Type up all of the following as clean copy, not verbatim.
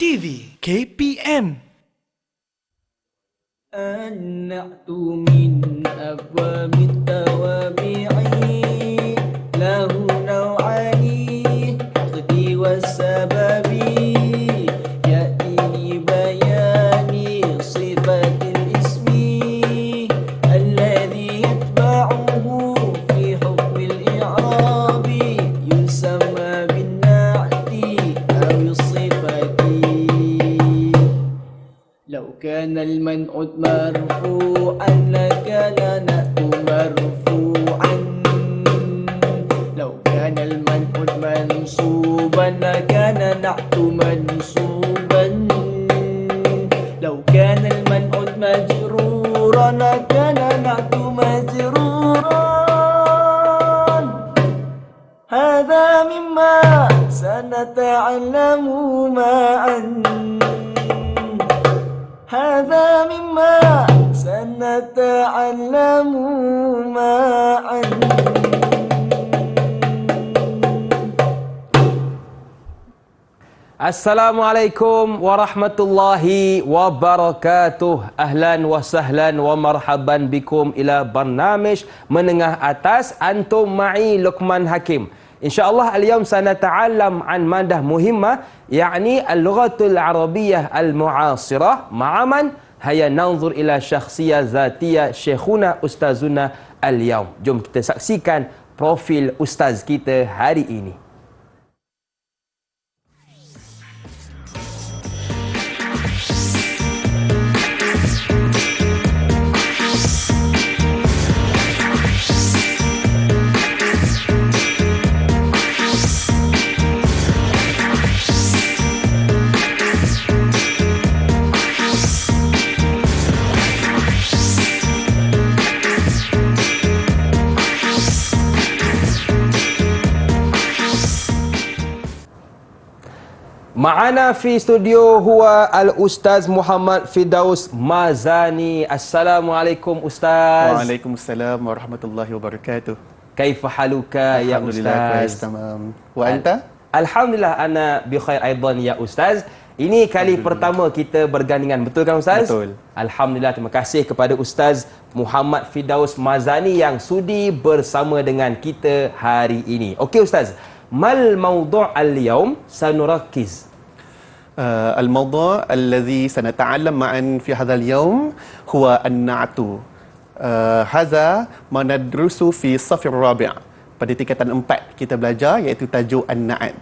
TV KPM. النعت من أبواب التوابع له نوعان القصد والسبب يأتي لبيان صفة الاسم الذي يتبعه في حكم الإعراب يسمى بالنعت أو الصفة. لو كان المنعوت مرفوعا لكان نعت مرفوعا. لو كان المنعوت منصوبا لكان نعت منصوبا. لو كان المنعوت مجرورا لكان نعت مجرورا. هذا مما سنتعلم معا. هذا مما سنتعلم معا. Assalamualaikum warahmatullahi wabarakatuh. Ahlan wa sahlan wa marhaban bikum ila barnamij Menengah Atas antum ma'i Luqman Hakim. InsyaAllah al-yawm sanata'allam an madah muhimmah yakni al-lughatul arabiyyah al-mu'asirah ma'aman haya nanzur ila syakhsiyah zatiyah syekhuna ustazuna al-yawm. Jom kita saksikan profil ustaz kita hari ini. Ma'ana fi studio huwa al-Ustaz Muhammad Firdaus Mazani. Assalamualaikum Ustaz. Waalaikumsalam warahmatullahi wabarakatuh. Kaifa haluka ya Ustaz? Tamam. Wa anta? Alhamdulillah ana bi khair aidan ya Ustaz. Ini kali pertama kita bergandingan, betul kan Ustaz? Betul. Alhamdulillah, terima kasih kepada Ustaz Muhammad Firdaus Mazani yang sudi bersama dengan kita hari ini. Okey Ustaz, mal mawdu' al-yawm sanurakkiz. الموضوع الذي سنتعلم معا في هذا اليوم هو النعت. هذا ما ندرس في الصف الرابع. Pada tingkatan 4 kita belajar iaitu tajuk an-na'at.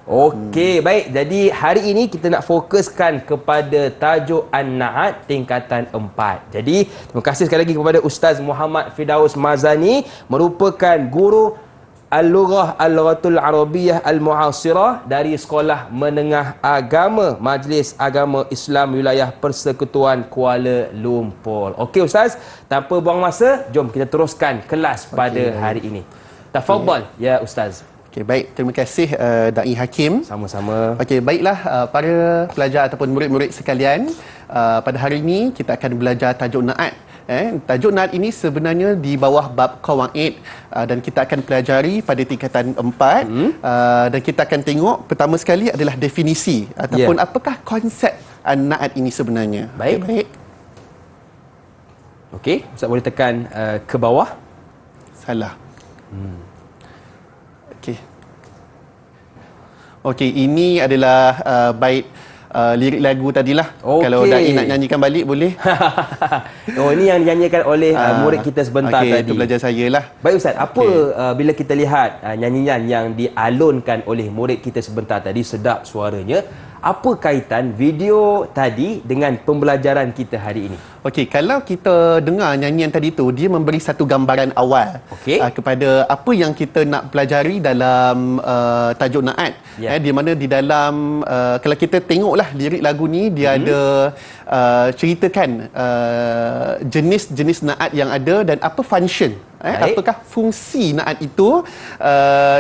Okey, baik. Jadi hari ini kita nak fokuskan kepada tajuk an-na'at tingkatan 4. Jadi terima kasih sekali lagi kepada Ustaz Muhammad Firdaus Mazani, merupakan guru Al-Lughah Al-Lughatul Arabiyyah Al-Mu'asirah dari Sekolah Menengah Agama Majlis Agama Islam Wilayah Persekutuan Kuala Lumpur. Okey Ustaz, tanpa buang masa, jom kita teruskan kelas pada hari ini. Tafadhal ya Ustaz. Okey, baik. Terima kasih Da'i Hakim. Sama-sama. Okey, baiklah para pelajar ataupun murid-murid sekalian, pada hari ini kita akan belajar tajuk na'at. Tajuk na'at ini sebenarnya di bawah bab qawaid dan kita akan pelajari pada tingkatan 4 dan kita akan tengok pertama sekali adalah definisi ataupun apakah konsep na'at ini sebenarnya. Baik. Baik. Okey, Ustaz boleh tekan ke bawah. Salah. Okey. Okey, ini adalah bait lirik lagu tadilah. Okey. Kalau Da'i nak nyanyikan balik boleh. Oh, ini yang dinyanyikan oleh murid kita sebentar okey, tadi. itu belajar saya lah. Baik Ustaz, apa bila kita lihat nyanyian yang dialunkan oleh murid kita sebentar tadi, sedap suaranya, apa kaitan video tadi dengan pembelajaran kita hari ini? Okey, kalau kita dengar nyanyian tadi tu, dia memberi satu gambaran awal kepada apa yang kita nak pelajari dalam tajuk na'at. Di mana di dalam kalau kita tengoklah lirik lagu ni, dia ada ceritakan jenis-jenis na'at yang ada dan apa function, apakah fungsi na'at itu,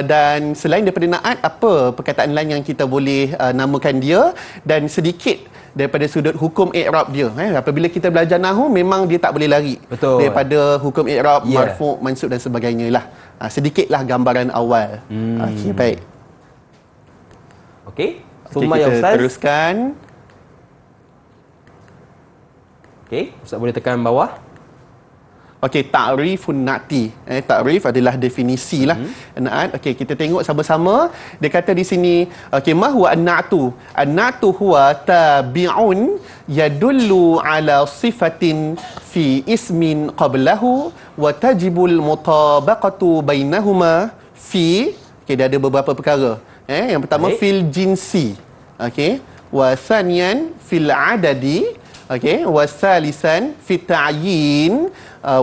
dan selain daripada na'at, apa perkataan lain yang kita boleh namakan dia, dan sedikit daripada sudut hukum i'rab dia. Apabila kita belajar nahwu, memang dia tak boleh lari daripada hukum i'rab, marfu', mansub dan sebagainya lah. Sedikitlah gambaran awal. Okey, baik. Okey. Okey, kita teruskan. Okey, Ustaz boleh tekan bawah. Okey, ta'rifun na'ti. Ta'rif adalah definisi lah. Na'at. Okey, kita tengok sama-sama. Dia kata di sini, okey, ma huwa an-na'tu? An-na'tu huwa tabi'un yadullu ala sifatin fi ismin qablahu wa tajibul mutabaqatu bainahuma fi. Okey, dia ada beberapa perkara. Yang pertama, fil jinsi. Okey. Wa thaniyan fil adadi. Okey, wa salisan fi ta'yin,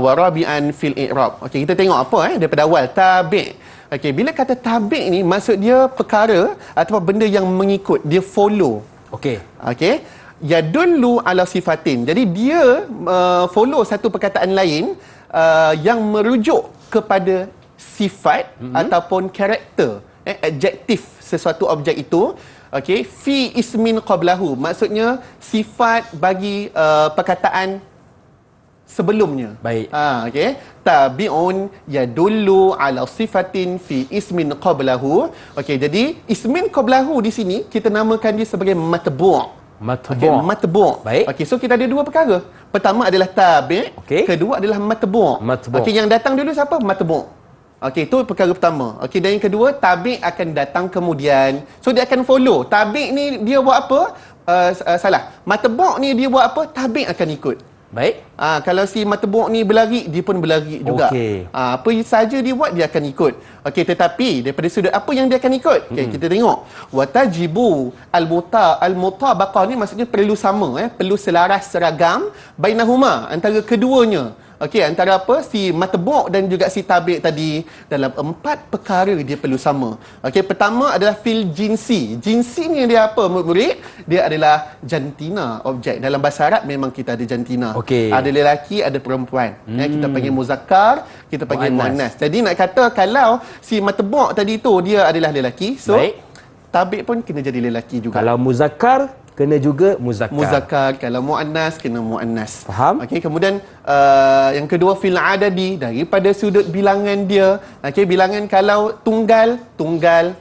wa rabi'an fil i'rab. Okey, kita tengok apa daripada awal. Tabi'. Okey, bila kata tabi' ni maksud dia perkara atau benda yang mengikut, dia follow. Okey. Okey. Yadullu ala sifatin. Jadi dia follow satu perkataan lain yang merujuk kepada sifat ataupun karakter, adjektif sesuatu objek itu. Okey, fi ismin qablahu, maksudnya sifat bagi perkataan sebelumnya. Baik. Okey, tabi'un yadullu ala sifatin fi ismin qablahu. Okey, jadi ismin qablahu di sini kita namakan dia sebagai matbu'. Matbu'. Matbu'. Baik. Okey, so kita ada dua perkara. Pertama adalah tabi', kedua adalah matbu'. Okey, yang datang dulu siapa? Matbu'. Okey, itu perkara pertama. Okey, dan yang kedua, tabi' akan datang kemudian. So, dia akan follow. Tabi' ni dia buat apa? Salah. Matbu' ni dia buat apa? Tabi' akan ikut. Baik. Kalau si matbu' ni berlari, dia pun berlari juga. Okey. Apa saja dia buat, dia akan ikut. Okey, tetapi daripada sudut apa yang dia akan ikut? Okey, kita tengok. Watajibu al-mutabaqah ni maksudnya perlu sama, perlu selaras seragam bainahuma, antara keduanya. Okey, antara apa? Si matbu' dan juga si tabi' tadi, dalam 4 perkara dia perlu sama. Okey, pertama adalah fil jinsi. Jinsi ni dia apa, murid-murid? Dia adalah jantina, objek. Dalam bahasa Arab memang kita ada jantina. Okey. Ada lelaki, ada perempuan. Kita panggil muzakkar, kita panggil muannas. Jadi nak kata kalau si matbu' tadi tu dia adalah lelaki, so tabi' pun kena jadi lelaki juga. Kalau muzakkar kena juga muzakkar. Muzakkar, kalau muannas kena muannas. Faham? Okey, kemudian yang kedua fil adadi, daripada sudut bilangan dia. Okey, bilangan kalau tunggal, tunggal.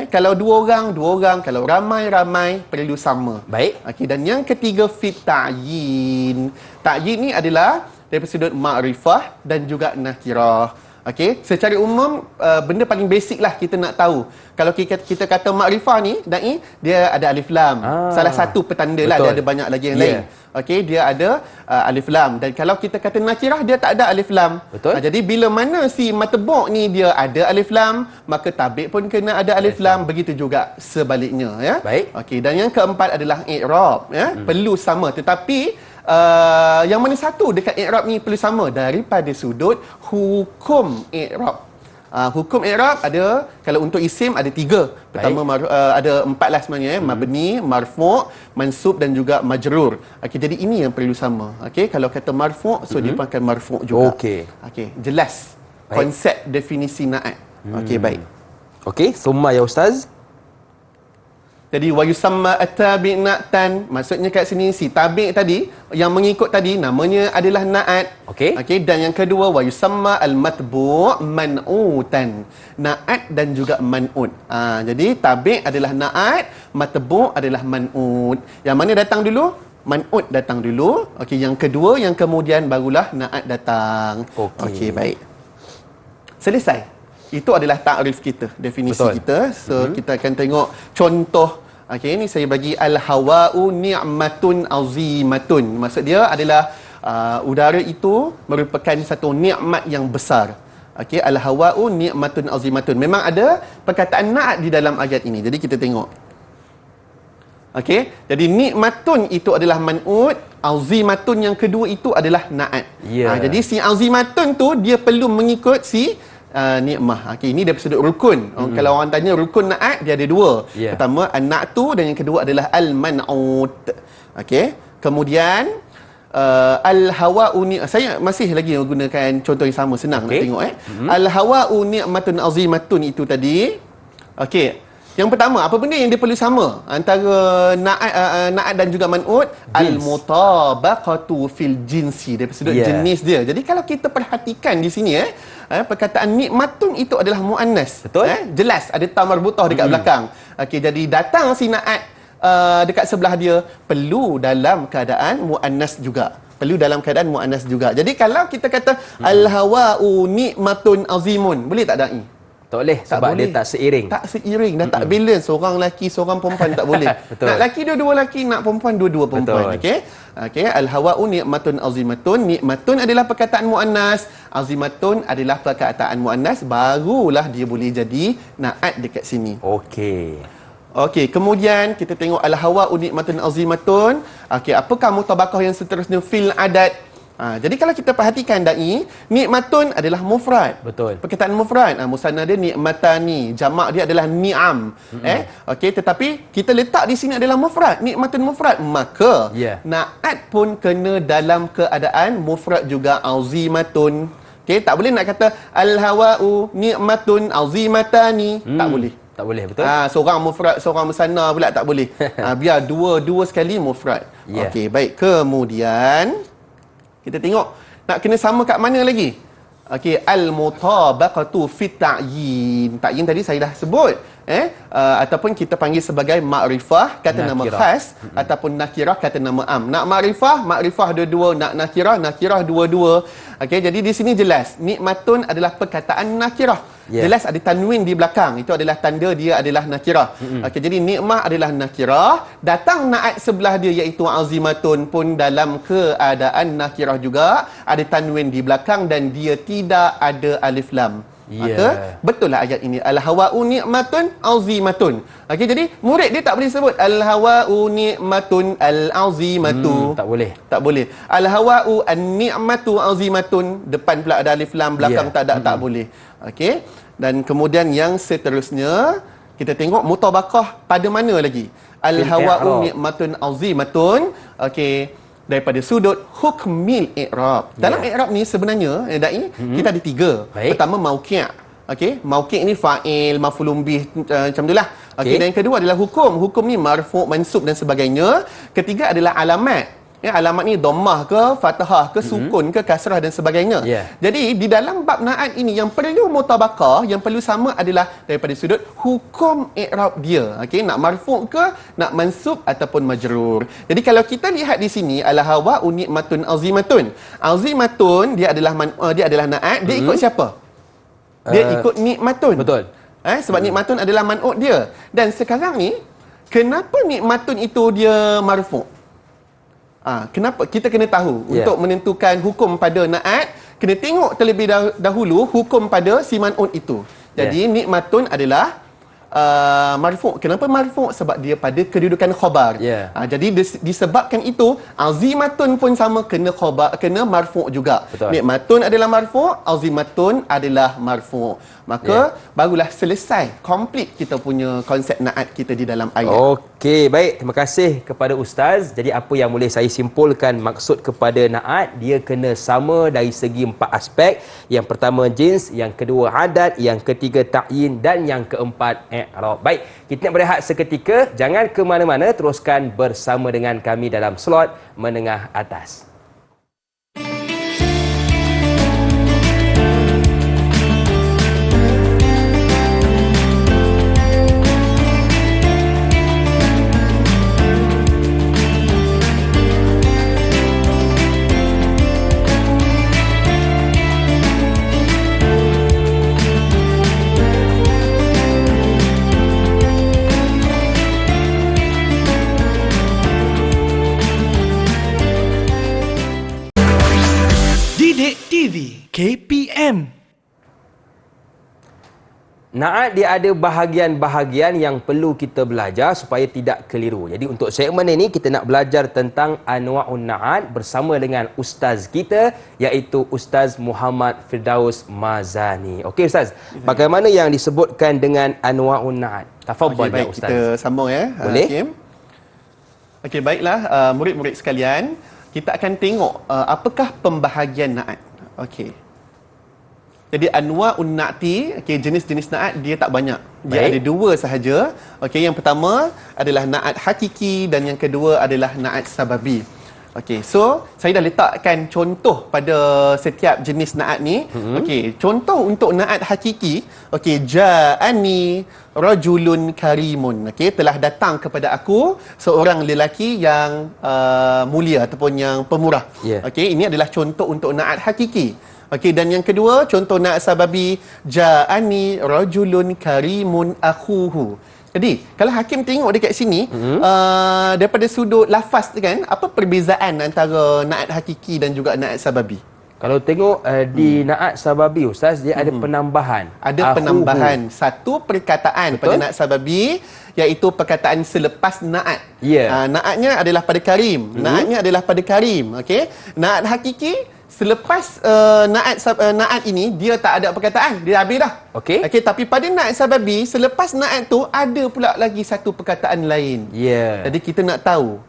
Kalau dua orang, kalau ramai, perlu sama. Baik. Okey, dan yang ketiga fit ta'yin. Ta'yin ni adalah daripada sudut ma'rifah dan juga nakirah. Okey, secara umum benda paling basic lah kita nak tahu. Kalau kita kata makrifah ni, Da'i, dia ada alif lam. Salah satu petanda lah, dia ada banyak lagi yang lain. Okey, dia ada alif lam. Dan kalau kita kata nakirah, dia tak ada alif lam. Betul. Jadi bila mana si matbu' ni dia ada alif lam, maka tabi' pun kena ada alif lam. Begitu juga sebaliknya, ya. Baik. Okey, dan yang keempat adalah i'rab, ya. Perlu sama, tetapi yang mana satu dekat i'rab ni perlu sama daripada sudut hukum i'rab. Hukum i'rab ada, kalau untuk isim ada 3. Pertama ada 4 lah sebenarnya, mabni, marfu', mansub dan juga majrur. Okey, jadi ini yang perlu sama. Okey, kalau kata marfu', so dia pun akan marfu' juga. Okey. Okey, jelas konsep definisi na'at. Okey, baik. Okey, summa ya Ustaz. Jadi wa yusamma at-tabi' na'tan, maksudnya kat sini si tabi' tadi yang mengikut tadi namanya adalah na'at. Okey, dan yang kedua wa yusamma al-matbu' man'utan. Na'at dan juga man'ut. Jadi tabi' adalah na'at, matbu' adalah man'ut. Yang mana datang dulu? Man'ut datang dulu. Okey, yang kedua yang kemudian barulah na'at datang. Okey, baik. Selesai. Itu adalah takrif kita, definisi kita. So kita akan tengok contoh. Okey, ini saya bagi al-hawa'u ni'matun azimatun. Maksud dia adalah udara itu merupakan satu nikmat yang besar. Okey, al-hawa'u ni'matun azimatun. Memang ada perkataan na'at di dalam ayat ini. Jadi kita tengok. Okey, jadi nikmatun itu adalah man'ut, azimatun yang kedua itu adalah na'at. Jadi si azimatun tu dia perlu mengikut si nikmah. Okey, ini daripada sudut rukun. Kalau orang tanya rukun na'at, dia ada 2. Pertama an-na'tu dan yang kedua adalah al-man'ut. Okey, kemudian al-hawa'u ni, saya masih lagi menggunakan contoh yang sama, senang nak tengok al-hawa'u ni'matun azimatun itu tadi. Okey, yang pertama, apa benda yang dia perlu sama antara na'at dan juga man'ut? Al-mutabaqatu fil jinsi, daripada sudut jenis dia. Jadi kalau kita perhatikan di sini perkataan nikmatun itu adalah muannas. Betul. Jelas ada ta marbutah dekat belakang. Okey, jadi datang si na'at dekat sebelah dia perlu dalam keadaan muannas juga. perlu dalam keadaan muannas juga. Jadi kalau kita kata al-hawa'u nikmatun azimun, boleh tak da'i? Tak boleh sebab dia tak seiring. Tak seiring dan tak balance. Seorang lelaki, seorang perempuan tak boleh. Betul. Nak lelaki dua-dua lelaki, nak perempuan dua-dua perempuan. Okey. Okey, al-hawa'u nikmatun azimatun. Nikmatun adalah perkataan muannas, azimatun adalah perkataan muannas, barulah dia boleh jadi naat dekat sini. Okey. Okey, kemudian kita tengok al-hawa'u nikmatun azimatun. Okey, apakah mutabakah yang seterusnya fil adat? Jadi kalau kita perhatikan da'i, nikmatun adalah mufrad. Betul. Perkataan mufrad. Musanna dia nikmatani, jamak dia adalah ni'am. Okey, tetapi kita letak di sini adalah mufrad, nikmatun mufrad. Maka naat pun kena dalam keadaan mufrad juga, azimatun. Okey, tak boleh nak kata al-hawa'u nikmatun azimatani. Tak boleh. Tak boleh, betul? Seorang mufrad, seorang musanna pula tak boleh. Biar dua sekali mufrad. Okey, baik. Kemudian kita tengok nak kena sama kat mana lagi? Okey, al-mutabaqatu fi ta'yin. Ta'yin tadi saya dah sebut. Ataupun kita panggil sebagai ma'rifah, kata nakirah. Nama khas, ataupun nakirah, kata nama am. Nak ma'rifah dua-dua, nak nakirah dua-dua. Okey, jadi di sini jelas nikmatun adalah perkataan nakirah. Jelas ada tanwin di belakang, itu adalah tanda dia adalah nakirah. Okey, jadi nikmah adalah nakirah, datang naat sebelah dia iaitu azimatun pun dalam keadaan nakirah juga, ada tanwin di belakang dan dia tidak ada alif lam. Maka betul lah ayat ini, al-hawa'u ni'matun azimatun. Okey, jadi murid dia tak boleh sebut al-hawa'u ni'matun al-azimatu. Tak boleh. Tak boleh. Al-hawa'u an-ni'matu azimatun, depan pula ada alif lam, belakang tak ada, tak boleh. Okey. Dan kemudian yang seterusnya kita tengok mutabakah pada mana lagi? Al-hawa'u ni'matun azimatun. Okey. Daripada sudut hukmil i'rab. Dalam i'rab ni sebenarnya da'i kita ada tiga. Pertama mauqi'. Okey, mauqi' ni fa'il, maf'ulun bih, macam itulah. Okey, dan yang kedua adalah hukum. Hukum ni marfu', mansub dan sebagainya. Ketiga adalah alamat. Alamat ni dhammah ke, fathah ke, sukun ke, kasrah dan sebagainya. Jadi di dalam bab naat ini yang perlu mutabaqah, yang perlu sama adalah daripada sudut hukum i'rab dia. Okey, nak marfu' ke, nak mansub ataupun majrur. Jadi kalau kita lihat di sini al-hawa'u nikmatun azimatun. Azimatun dia adalah naat, dia ikut siapa? Dia ikut nikmatun. Betul. Sebab nikmatun adalah man'ut dia. Dan sekarang ni kenapa nikmatun itu dia marfu'? Kenapa? Kita kena tahu untuk menentukan hukum pada naat, kena tengok terlebih dahulu hukum pada si man'ut itu. Jadi nikmatun adalah marfu'. Kenapa marfu'? Sebab dia pada kedudukan khabar. Jadi disebabkan itu azimatun pun sama, kena khabar, kena marfu' juga. Nikmatun adalah marfu', azimatun adalah marfu'. Maka barulah selesai, komplit kita punya konsep naat kita di dalam ayat. Okey, baik. Terima kasih kepada Ustaz. Jadi apa yang boleh saya simpulkan maksud kepada naat, dia kena sama dari segi 4 aspek. Yang pertama jins, yang kedua adat, yang ketiga ta'yin dan yang keempat i'rab. Baik, kita nak berehat seketika. Jangan ke mana-mana, teruskan bersama dengan kami dalam slot menengah atas. KPM. Naat dia ada bahagian-bahagian yang perlu kita belajar supaya tidak keliru. Jadi untuk segmen ini kita nak belajar tentang anwa'un naat bersama dengan ustaz kita iaitu Ustaz Muhammad Firdaus Mazani. Okey Ustaz, bagaimana yang disebutkan dengan anwa'un naat? Tafadhal ya Ustaz. Kita sambung ya. Boleh? Okey, baiklah murid-murid sekalian, kita akan tengok apakah pembahagian naat. Okey. Jadi anwa'un na'ti, jenis-jenis naat dia tak banyak. Dia ada 2 sahaja. Okey, yang pertama adalah naat hakiki dan yang kedua adalah naat sababi. Okey, so saya dah letakkan contoh pada setiap jenis naat ni. Okey, contoh untuk naat hakiki, okey, ja'ani rajulun karimun. Okey, telah datang kepada aku seorang lelaki yang mulia ataupun yang pemurah. Okey, ini adalah contoh untuk naat hakiki. Okey, dan yang kedua, contoh naat sababi, ja'ani rajulun karimun akhuhu. Jadi, kalau hakim tengok dekat sini, daripada sudut lafaz tu kan, apa perbezaan antara naat hakiki dan juga naat sababi? Kalau tengok di naat sababi Ustaz, dia ada penambahan. Ada penambahan satu perkataan. Betul? Pada naat sababi, iaitu perkataan selepas naat. Naatnya adalah pada karim. Naatnya adalah pada karim. Okey. Naat hakiki, selepas naat ini dia tak ada perkataan, dia habis dah. Okey. Tapi pada naat sababi, selepas naat tu ada pula lagi satu perkataan lain. Jadi kita nak tahu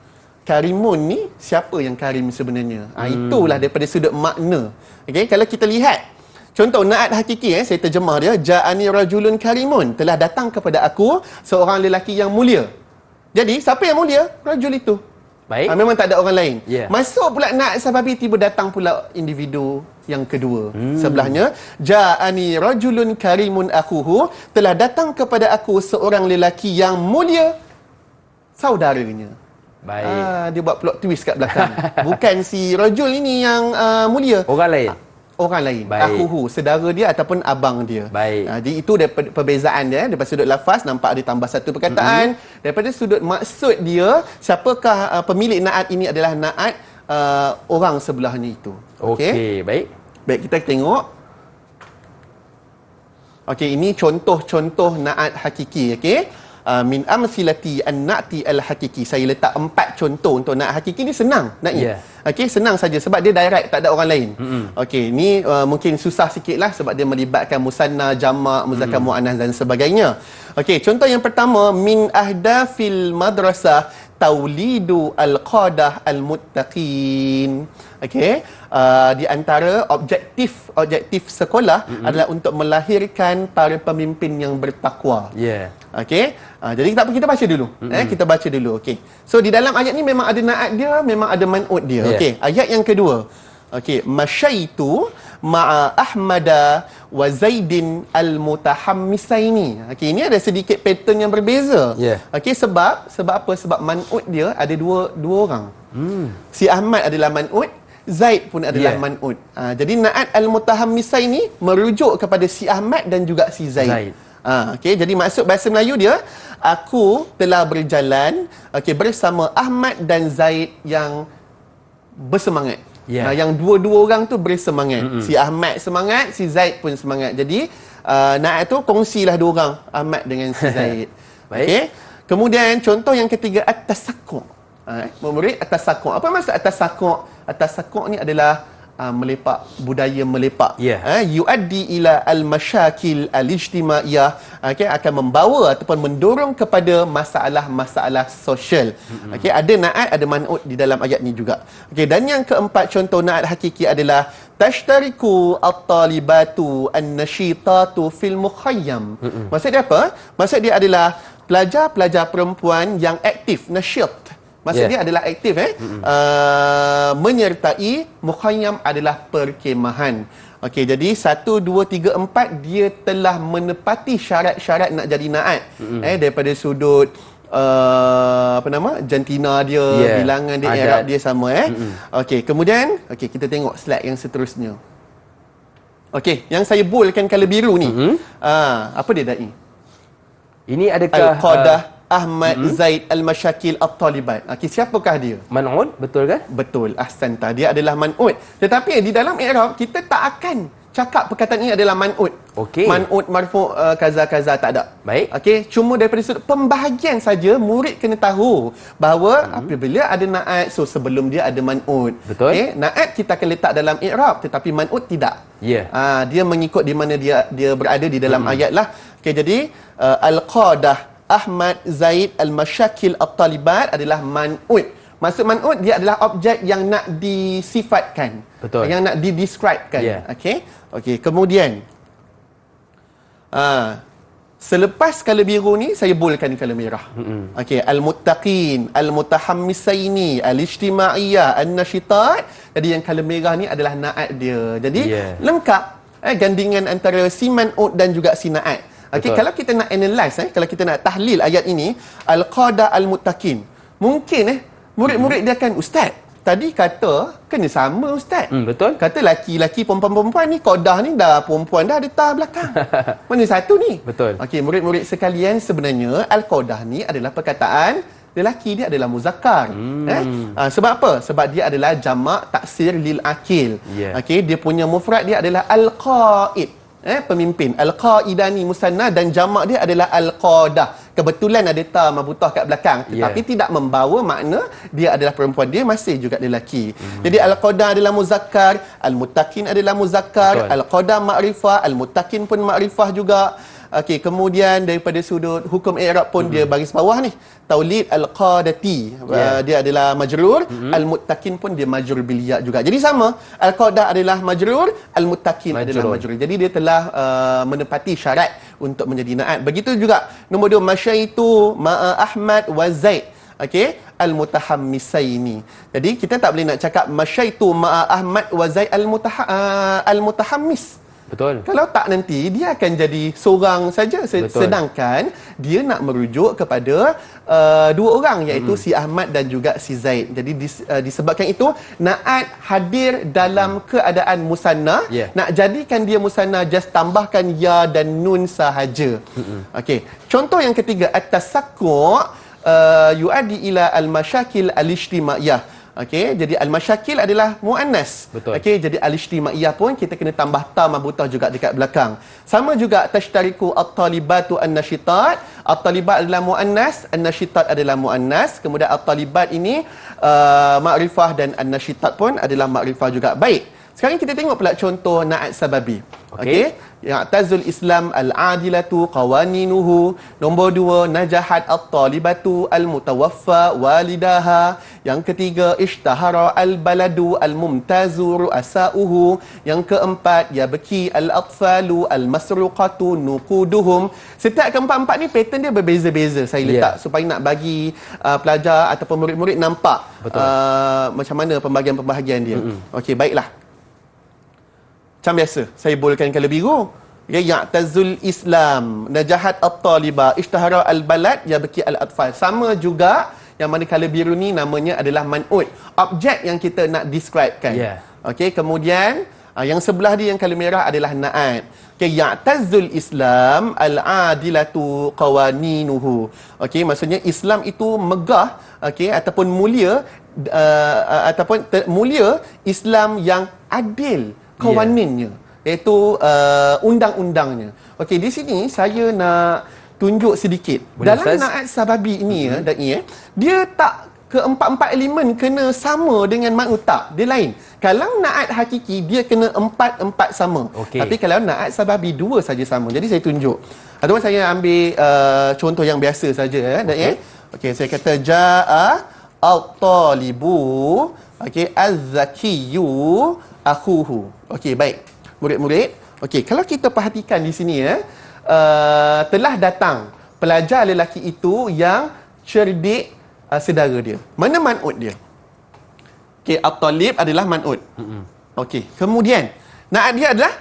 karimun ni siapa yang karim sebenarnya. Itulah daripada sudut makna. Okey, kalau kita lihat contoh naat hakiki, saya terjemah dia, ja'ani rajulun karimun, telah datang kepada aku seorang lelaki yang mulia. Jadi siapa yang mulia? Rajul itu. Baik. Memang tak ada orang lain. Masuk pula naat sababi, tiba datang pula individu yang kedua. Sebelahnya, ja'ani rajulun karimun akhuhu, telah datang kepada aku seorang lelaki yang mulia saudaranya. Baik. Dia buat plot twist kat belakang. Bukan si rajul ini yang mulia. Orang lain. Orang lain. Akhuhu, saudara dia ataupun abang dia. Jadi itu daripada perbezaan dia. Daripada sudut lafaz nampak ada tambah satu perkataan. Daripada sudut maksud dia, siapakah pemilik naat ini adalah naat orang sebelahnya itu. Okey, baik. Baik, kita tengok. Okey, ini contoh-contoh naat hakiki. Okey. Min amsilati an-na'ti al-hakiki. Saya letak 4 contoh untuk naat hakiki ni, senang naknya. Okey, senang saja sebab dia direct, tak ada orang lain. Okey, ni mungkin susah sikitlah sebab dia melibatkan musanna, jamak, muzakkar muannas dan sebagainya. Okey, contoh yang pertama, min ahdafil madrasah taulidu al-qadah al-muttaqin. Okey, di antara objektif sekolah adalah untuk melahirkan para pemimpin yang bertakwa. Okey, jadi kita baca dulu. Kita baca dulu. Okey, so di dalam ayat ni memang ada naat dia, memang ada man'ut dia. Okey, ayat yang kedua. Okey, masyaitu ma'a Ahmada wa Zaidin al-mutahammisaini. Okey, ini ada sedikit pattern yang berbeza. Okey, sebab apa? Sebab man'ut dia ada dua orang. Si Ahmad adalah man'ut, Zaid pun adalah man'ut. Jadi naat al-mutahammisaini merujuk kepada si Ahmad dan juga si Zaid. Okey, jadi maksud bahasa Melayu dia, aku telah berjalan bersama Ahmad dan Zaid yang bersemangat. Yang dua-dua orang tu bersemangat. Si Ahmad semangat, si Zaid pun semangat. Jadi naat tu kongsilah dua orang, Ahmad dengan si Zaid. Okey. Kemudian contoh yang ketiga, at-tasaqquq. Murid, at-tasaqquq. Apa maksud at-tasaqquq? At-tasaqquq ni adalah melepak, budaya melepak. Yuaddi ila al-masyakil al-ijtimaiyah, akan membawa ataupun mendorong kepada masalah-masalah sosial. Ada naat, ada man'ut di dalam ayat ni juga. Dan yang keempat contoh naat hakiki adalah tashtariku at-talibatu an-nashitatu fil mukhayyam. Maksud dia apa? Maksud dia adalah pelajar-pelajar perempuan yang aktif, nasyit. Maksud dia adalah aktif, menyertai mukhayyam adalah perkemahan. Okey, jadi 1, 2, 3, 4 dia telah menepati syarat-syarat nak jadi naat. Daripada sudut jantina dia, bilangan dia, i'rab dia sama. Okey, kemudian kita tengok slide yang seterusnya. Okey, yang saya boldkan color biru ni. Apa dia dai? Ini adakah Al-Qadah Ahmad Zaid Al-Masyakil At-Talibat. Siapakah dia? Man'ut, betul kan? Betul, ahsanta. Dia adalah man'ut. Tetapi di dalam i'rab kita tak akan cakap perkataan ini adalah man'ut. Man'ut marfu' kaza-kaza, tak ada. Baik. Cuma daripada sudut pembahagian saja murid kena tahu bahawa apabila ada naat, so sebelum dia ada man'ut. Betul. Naat kita akan letak dalam i'rab, tetapi man'ut tidak. Dia mengikut di mana dia berada di dalam ayat lah. Jadi Al-Qadah Ahmad Zaid Al-Masyakil At-Talibat adalah man'ut. Maksud man'ut, dia adalah objek yang nak disifatkan. Betul. Yang nak didescribekan. Okey, kemudian Selepas kala biru ni, saya boldkan kala merah. Okey, al-muttaqin, al-mutahammisaini, al-ijtimaiyah, an-nashitat. Jadi yang kala merah ni adalah naat dia. Jadi lengkap gandingan antara si man'ut dan juga si naat. Okey, kalau kita nak analyse, kalau kita nak tahlil ayat ini, al-qada al-muttaqin. Mungkin murid-murid dia akan, ustaz, tadi kata kena sama ustaz. Betul. Kata laki-laki perempuan-perempuan ni, qadah ni dah perempuan dah ada tar belakang. Mana satu ni? Betul. Okey, murid-murid sekalian, sebenarnya al-qadah ni adalah perkataan lelaki, dia adalah muzakkar. Sebab apa? Sebab dia adalah jamak taksir lil akil. Okey, dia punya mufrad dia adalah al-qaid. Pemimpin. Al-qaidani musanna dan jamak dia adalah al-qadah. Kebetulan ada ta mabutah kat belakang, tetapi tidak membawa makna dia adalah perempuan, dia masih juga lelaki. Jadi al-qadah adalah muzakkar, al-muttaqin adalah muzakkar, al-qadah makrifah, al-muttaqin pun makrifah juga. Okey, kemudian daripada sudut hukum i'rab pun dia baris bawah ni. Taulid al-qadati, dia adalah majrur, al-muttaqin pun dia majrur bil ya juga. Jadi sama, al-qadah adalah majrur, al-muttaqin adalah majrur. Jadi dia telah menepati syarat untuk menjadi naat. Begitu juga nombor 2, masyaitu ma'a Ahmad wa Zaid. Okey, al-mutahammisaini. Jadi kita tak boleh nak cakap masyaitu ma'a Ahmad wa Zaid al-mutahammis. Betul. Kalau tak, nanti dia akan jadi seorang saja. Sedangkan dia nak merujuk kepada dua orang, iaitu si Ahmad dan juga si Zaid. Jadi disebabkan itu naat hadir dalam keadaan musanna. Nak jadikan dia musanna, just tambahkan ya dan nun sahaja. Okey. Contoh yang ketiga, at-tasakku' yuaddi ila al-masyakil al-ijtimaiyah. Okey, jadi al-masyakil adalah muannas. Okey, jadi al-ijtimaiyah pun kita kena tambah ta mabutah juga dekat belakang. Sama juga tashtariku at-talibatu an-nashitat. At-talibat adalah muannas, an-nashitat adalah muannas. Kemudian at-talibat ini makrifah dan an-nashitat pun adalah makrifah juga. Baik. Sekarang kita tengok pula contoh naat sababi. Okey. Ya'tazul Islam al-adilatu qawaninuhu. Nombor 2, najahat at-talibatu al-mutawaffa walidaha. Yang ketiga, ishtahara al-baladu al-mumtazu ru'asa'uhu. Yang keempat, yabki al-atfalu al-masruqatu nuquduhum. Setiap keempat-empat ni pattern dia berbeza-beza. Saya letak supaya nak bagi pelajar ataupun murid-murid nampak macam mana pembahagian-pembahagian dia. Okey, baiklah. Macam biasa, saya bolehkan kala biru. Ya'tazul Islam, najahat at-talibah, ishtahara al-balad, yabki al-atfal. Sama juga, yang mana kala biru ni namanya adalah man'ut. Objek yang kita nak describekan. Okey, kemudian yang sebelah dia yang kala merah adalah na'at. Okey, ya'tazul Islam al-adilatu qawaninuhu. Okey, maksudnya Islam itu megah, okey, ataupun mulia, mulia Islam yang adil kawaninnya, iaitu undang-undangnya. Okey, di sini saya nak tunjuk sedikit. Boleh, dalam Ustaz? Naat sababi ini dia tak keempat-empat elemen kena sama dengan man'ut, tak. Dia lain. Kalau naat hakiki, dia kena empat-empat sama. Tapi kalau naat sababi, dua saja sama. Jadi saya tunjuk. Ataupun saya ambil contoh yang biasa saja. Okey, saya kata ja'a at-talibu, okey, az-zakiyyu akhuhu. Okey, baik. Murid-murid, okey, kalau kita perhatikan di sini telah datang pelajar lelaki itu yang cerdik saudara dia. Mana man'ut dia? Okey, at-talib adalah man'ut. Okey, kemudian naat dia adalah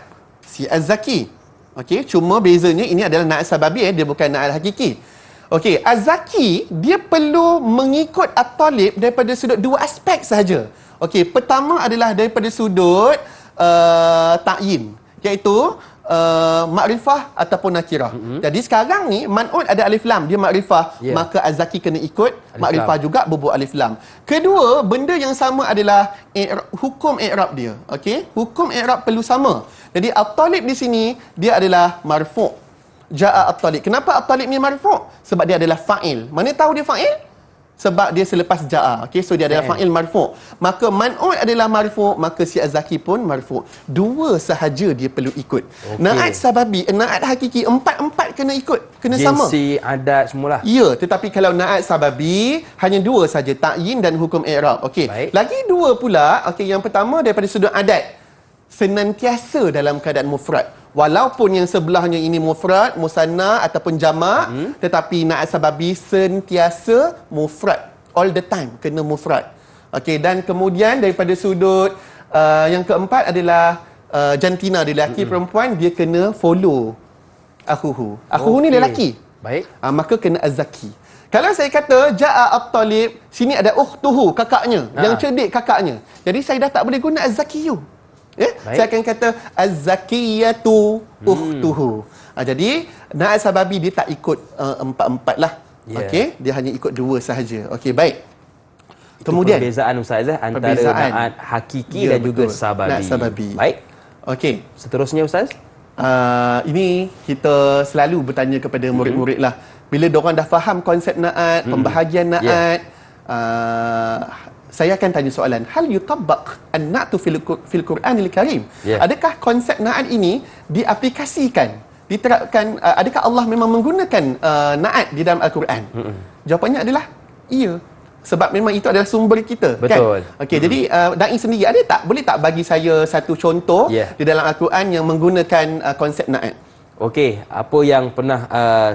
si az-zaki. Okey, cuma bezanya ini adalah naat sababi, dia bukan naat hakiki. Okey, az-zaki dia perlu mengikut at-talib daripada sudut dua aspek sahaja. Okey, pertama adalah daripada sudut ta'yin, iaitu makrifah ataupun nakirah. Jadi sekarang ni man'ut ada alif lam, dia makrifah, maka az-zaki kena ikut makrifah juga bubuk alif lam. Kedua, benda yang sama adalah hukum i'rab dia. Okey, hukum i'rab perlu sama. Jadi at-talib di sini dia adalah marfu'. Ja'a at-talib. Kenapa at-talib ni marfu'? Sebab dia adalah fa'il. Mana tahu dia fa'il? Sebab dia selepas ja'a. Okey, so dia adalah fa'il marfu'. Maka man'ut adalah marfu', maka si az-zaki pun marfu'. Dua sahaja dia perlu ikut. Naat sababi, naat hakiki, empat-empat kena ikut, kena sama. Jinsi, adat semualah. Ya, tetapi kalau naat sababi hanya dua saja, ta'yin dan hukum i'rab. Okey. Lagi dua pula. Okey, yang pertama daripada sudut adat, senantiasa dalam keadaan mufrad. Walaupun yang sebelahnya ini mufrad, musanna ataupun jamak, tetapi na'at sababi sentiasa mufrad. All the time kena mufrad. Okey, dan kemudian daripada sudut yang keempat adalah jantina, dia lelaki perempuan, dia kena follow akhuhu. Akhuhu ni lelaki. Baik. Maka kena az-zaki. Kalau saya kata ja'a at-talib, sini ada ukhtuhu, kakaknya, yang cerdik kakaknya. Jadi saya dah tak boleh guna az-zakiyu. Saya akan kata az-zakiyatu ukhtuhu. Jadi na'at sababi dia tak ikut empat-empat lah. Okey, dia hanya ikut dua sahaja. Okey, baik. Itu kemudian perbezaan Ustaz antara na'at hakiki dan juga sababi. Na'at sababi. Baik. Okey. Seterusnya Ustaz? Ini kita selalu bertanya kepada murid-murid lah. Bila diorang dah faham konsep na'at, pembahagian na'at, saya akan tanya soalan, hal yutabbaq an-na'tu fil Quranil Karim? Adakah konsep na'at ini diaplikasikan, diterapkan, adakah Allah memang menggunakan na'at di dalam Al-Quran? Jawapannya adalah iya. Sebab memang itu adalah sumber kita. Betul. Kan? Okey, jadi Da'i sendiri boleh tak bagi saya satu contoh di dalam Al-Quran yang menggunakan konsep na'at? Okey, apa yang pernah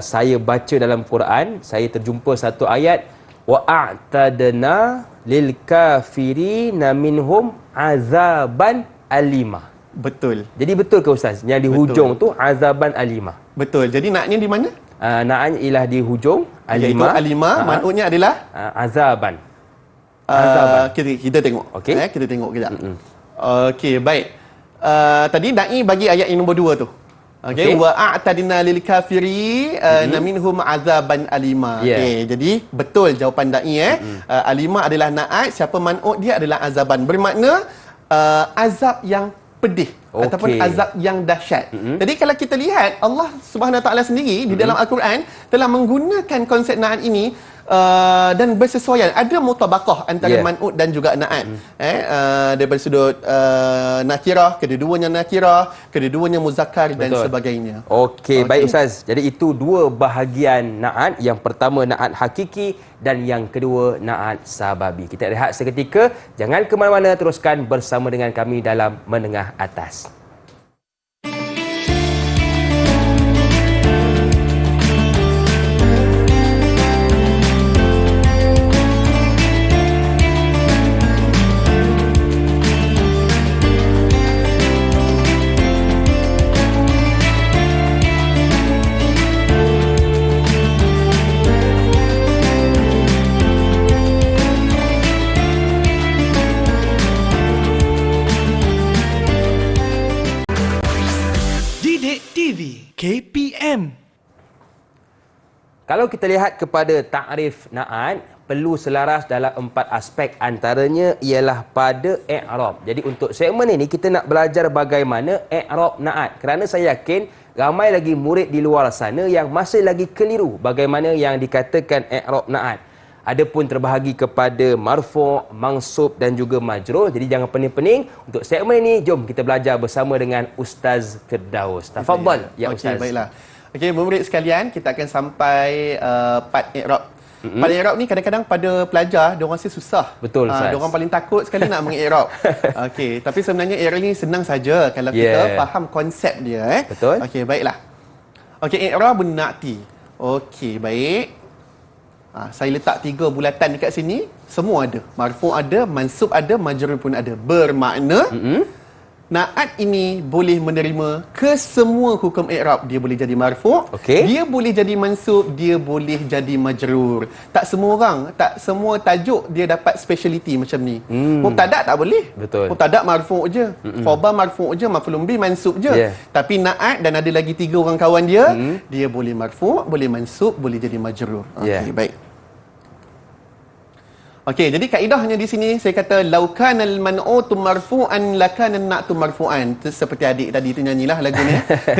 saya baca dalam Quran, saya terjumpa satu ayat, wa'atadna lil kafirina minhum azaban alima. Betul. Jadi betul ke Ustaz? Yang di hujung tu azaban alima. Betul. Jadi na'atnya di mana? Na'atnya ialah di hujung alima. Iaitu alima, man'utnya adalah azaban. Kita tengok. Okey. Kita tengok kejap. Okey, baik. Tadi Da'i bagi ayat yang nombor 2 tu. Okey, wa a'tadna lil kafiri minhum azaban alima. Okey, jadi betul jawapan Da'i alima adalah na'at, siapa man'ut dia adalah azaban. Bermakna azab yang pedih ataupun azab yang dahsyat. Jadi kalau kita lihat Allah Subhanahu Wa Taala sendiri di dalam Al-Quran telah menggunakan konsep na'at ini dan bersesuaian, ada mutabaqah antara man'ut dan juga na'at. Daripada sudut nakirah, kedua-duanya nakirah, kedua-duanya muzakkar dan sebagainya. Okey, baik Ustaz. Jadi itu dua bahagian na'at. Yang pertama na'at hakiki dan yang kedua na'at sababi. Kita rehat seketika. Jangan ke mana-mana, teruskan bersama dengan kami dalam Menengah Atas. KPM. Kalau kita lihat kepada takrif na'at, perlu selaras dalam 4 aspek, antaranya ialah pada i'rab. Jadi untuk segmen ini kita nak belajar bagaimana i'rab na'at, kerana saya yakin ramai lagi murid di luar sana yang masih lagi keliru bagaimana yang dikatakan i'rab na'at. Adapun terbahagi kepada marfu', mansub dan juga majrur. Jadi jangan pening-pening. Untuk segmen ini, jom kita belajar bersama dengan Ustaz Firdaus. Tafadhal ya Ustaz. Okey, baiklah. Okey, murid sekalian, kita akan sampai part i'rab. Part i'rab ni kadang-kadang pada pelajar dia orang rasa susah. Betul Ustaz. Dia orang paling takut sekali nak meng'irab. Okey, tapi sebenarnya i'rab ni senang saja kalau kita faham konsep dia. Betul. Okey, baiklah. Okey, i'rabun na'ti. Okey, baik. Saya letak 3 bulatan dekat sini. Semua ada. Marfu' ada, mansub ada, majrur pun ada. Bermakna na'at ini boleh menerima kesemua hukum i'rab. Dia boleh jadi marfu', dia boleh jadi mansub, dia boleh jadi majrur. Tak semua orang, tak semua tajuk dia dapat speciality macam ni. Mubtada' tak boleh. Betul. Mubtada' marfu' je. Khabar marfu' je, maf'ulun bih mansub je. Tapi na'at dan ada lagi 3 orang kawan dia, dia boleh marfu', boleh mansub, boleh jadi majrur. Okey, baik. Okey, jadi kaedahnya di sini saya kata lau kanal man'utu marfu'an lakana na'tu marfu'an. Seperti adik tadi tu nyanyilah lagu ni.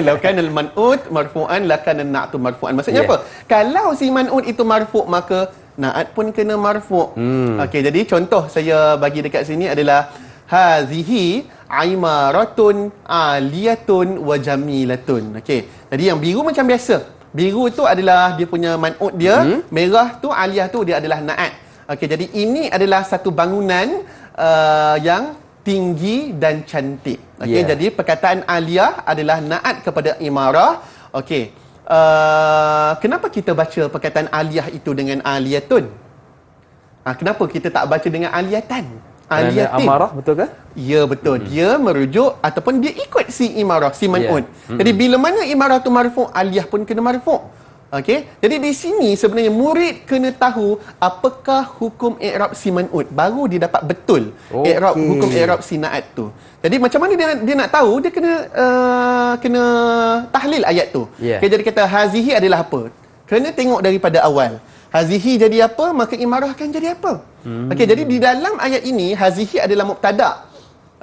Lau kanal man'ut marfu'an lakana na'tu marfu'an. Maksudnya apa? Kalau si man'ut itu marfu', maka na'at pun kena marfu'. Okey, jadi contoh saya bagi dekat sini adalah hazihi aimaratun aliyatun wa jamilatun. Okey. Jadi yang biru macam biasa. Biru tu adalah dia punya man'ut dia, merah tu aliyah tu dia adalah na'at. Okey, jadi ini adalah satu bangunan yang tinggi dan cantik. Okey, Yeah. jadi perkataan aliyah adalah naat kepada imarah. Okey. Kenapa kita baca perkataan aliyah itu dengan aliyatun? Kenapa kita tak baca dengan aliyatan? Kerana Aliyatin. amarah, betul ke? Ya, betul. Dia merujuk ataupun dia ikut si imarah, si man'ud. Yeah. Jadi bila mana imarah tu marfu', aliyah pun kena marfu'. Okey. Jadi di sini sebenarnya murid kena tahu apakah hukum i'rab si man'ud, baru dia dapat betul i'rab, hukum i'rab si na'at tu. Jadi macam mana dia nak tahu, dia kena tahlil ayat tu. Yeah. Okey, jadi kata hazihi adalah apa? Kena tengok daripada awal. Hazihi jadi apa, maka imarah akan jadi apa. Okey, jadi di dalam ayat ini hazihi adalah mubtada'.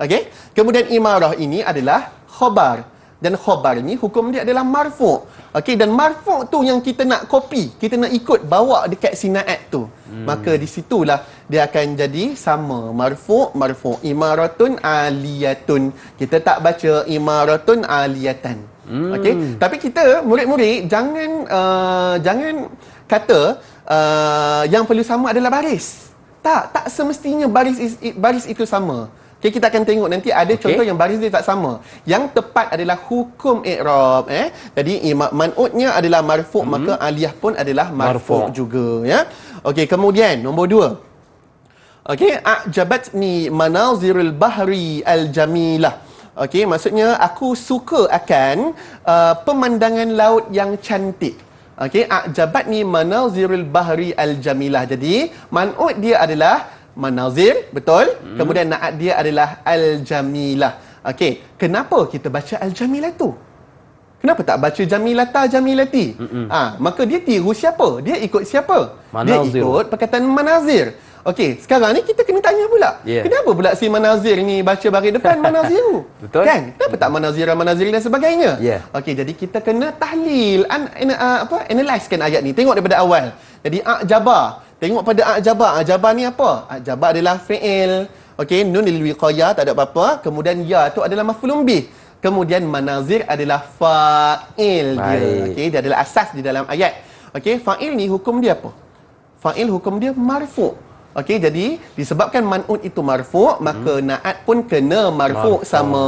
Okey? Kemudian imarah ini adalah khabar. Dan khabar ni hukum dia adalah marfu'. Okey, dan marfu' tu yang kita nak copy, kita nak ikut bawa dekat sinaat tu. Maka di situlah dia akan jadi sama. Marfu', imaratun aliyatun. Kita tak baca imaratun aliyatan. Okey, tapi kita murid-murid jangan kata yang perlu sama adalah baris. Tak semestinya baris itu sama. Okay, kita akan tengok nanti ada contoh yang baris dia tak sama. Yang tepat adalah hukum i'rab. Jadi man'udnya adalah marfu', maka aliyah pun adalah marfu' juga. Ya. Okey, kemudian nombor 2. Okey, a'jabatni manazirul bahri al-jamilah. Okey, maksudnya aku suka akan pemandangan laut yang cantik. Okey, a'jabatni manazirul bahri al-jamilah. Jadi man'ud dia adalah manazir, betul? Kemudian na'at dia adalah al-jamilah. Okey, kenapa kita baca al-jamilah tu? Kenapa tak baca jamilata jamilati? Maka dia tiru siapa? Dia ikut siapa? Manazir. Dia ikut perkataan manazir. Okey, sekarang ni kita kena tanya pula. Kenapa pula si manazir ni baca baris depan manaziru? Betul. Kan? Kenapa tak manazira manaziri dan sebagainya? Okey, jadi kita kena tahlil, analysekan ayat ni. Tengok daripada awal. Jadi a'jaba. Tengok pada a'jaba. A'jaba ni apa? A'jaba adalah fi'il. Okey, nun lil wiqayah, tak ada apa-apa. Kemudian ya tu adalah maf'ulun bih. Kemudian manazir adalah fa'il dia. Okey, dia adalah asas di dalam ayat. Okey, fa'il ni hukum dia apa? Fa'il hukum dia marfu'. Okey, jadi disebabkan man'ud itu marfu', maka na'at pun kena marfu' sama.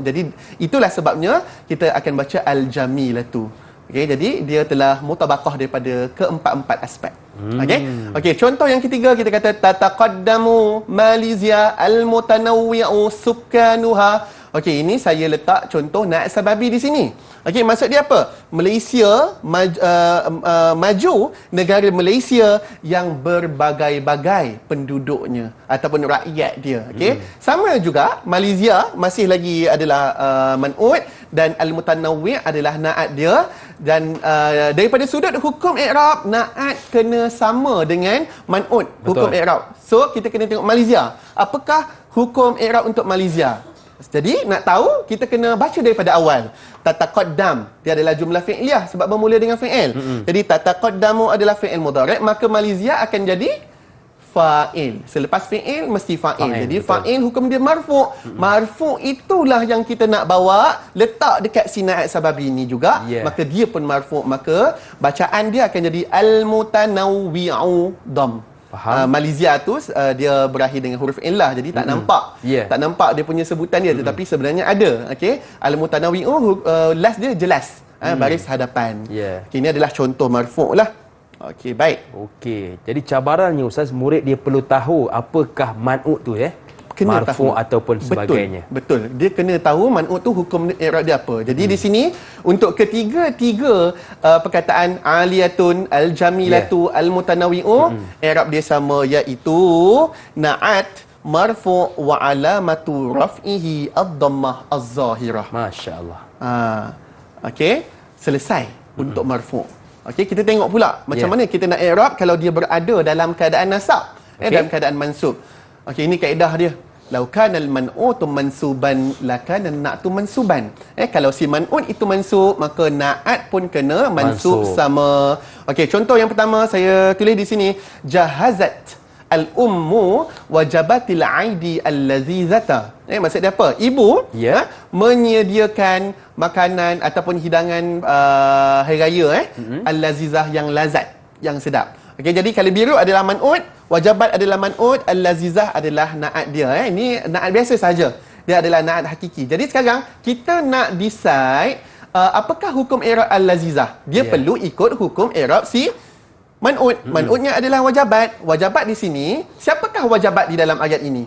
Jadi itulah sebabnya kita akan baca al-jamilatu. Okey, jadi dia telah mutabaqah daripada keempat-empat aspek. Okey, contoh yang ketiga kita kata tataqaddamu Malaysia al-mutanawwi'u sukkanuha. Okey, ini saya letak contoh na'at sababi di sini. Okey, maksud dia apa? Malaysia maju, negara Malaysia yang berbagai-bagai penduduknya ataupun rakyat dia. Okey, sama juga Malaysia masih lagi adalah man'ud dan al-mutanawwi' adalah na'at dia. Dan daripada sudut hukum i'rab, na'at kena sama dengan man'ud, hukum i'rab. So kita kena tengok Malaysia. Apakah hukum i'rab untuk Malaysia? Jadi nak tahu, kita kena baca daripada awal. Tataqaddam, dia adalah jumlah fi'liyah sebab bermula dengan fi'il. Jadi tataqaddamu adalah fi'il mudhari', maka Malaysia akan jadi fa'il. Selepas fi'il mesti fa'il. Jadi fa'il hukum dia marfu'. Marfu' itulah yang kita nak bawa letak dekat sina'at sababi ni juga. Maka dia pun marfu'. Maka bacaan dia akan jadi al-mutanawwi'u dham. Malaysia tu dia berakhir dengan huruf illah, jadi tak nampak. Tak nampak dia punya sebutan dia, tetapi sebenarnya ada. Okey, al-mutanawwi'u last dia jelas, baris hadapan. Okey, ini adalah contoh marfu' lah. Okey, baik. Okey, jadi cabarannya Ustaz, murid dia perlu tahu apakah man'ud tu Kena marfu' tahu ataupun sebagainya. Betul. Dia kena tahu man'ud tu hukum i'rab dia apa. Jadi di sini untuk ketiga perkataan aliyatun, al-jamilatu, al-mutanawwi'u, i'rab dia sama, iaitu na'at marfu' wa alamatu raf'ihi ad-dhammah az-zahirah. Masya-Allah. Okey, selesai untuk marfu'. Okey, kita tengok pula macam mana kita nak i'rab kalau dia berada dalam keadaan nasab, dalam keadaan mansub. Okey, ini kaedah dia. Lau kanal man'utu mansuban lakana na'tu mansuban. Kalau si man'ut itu mansub, maka na'at pun kena mansub sama. Okey, contoh yang pertama saya tulis di sini, jahazat al-ummu wajabatil aidi allazizata. Maksud dia apa? Ibu menyediakan makanan ataupun hidangan hari raya allazizah yang lazat, yang sedap. Okey, jadi kalau biru adalah man'ud, Wajabat adalah man'ut, al-lazizah adalah na'at dia. Ini na'at biasa saja. Dia adalah na'at hakiki. Jadi sekarang kita nak decide apakah hukum i'rab al-lazizah. Dia perlu ikut hukum i'rab si man'ut. Man'utnya adalah wajabat. Wajabat di sini, siapakah wajabat di dalam ayat ini?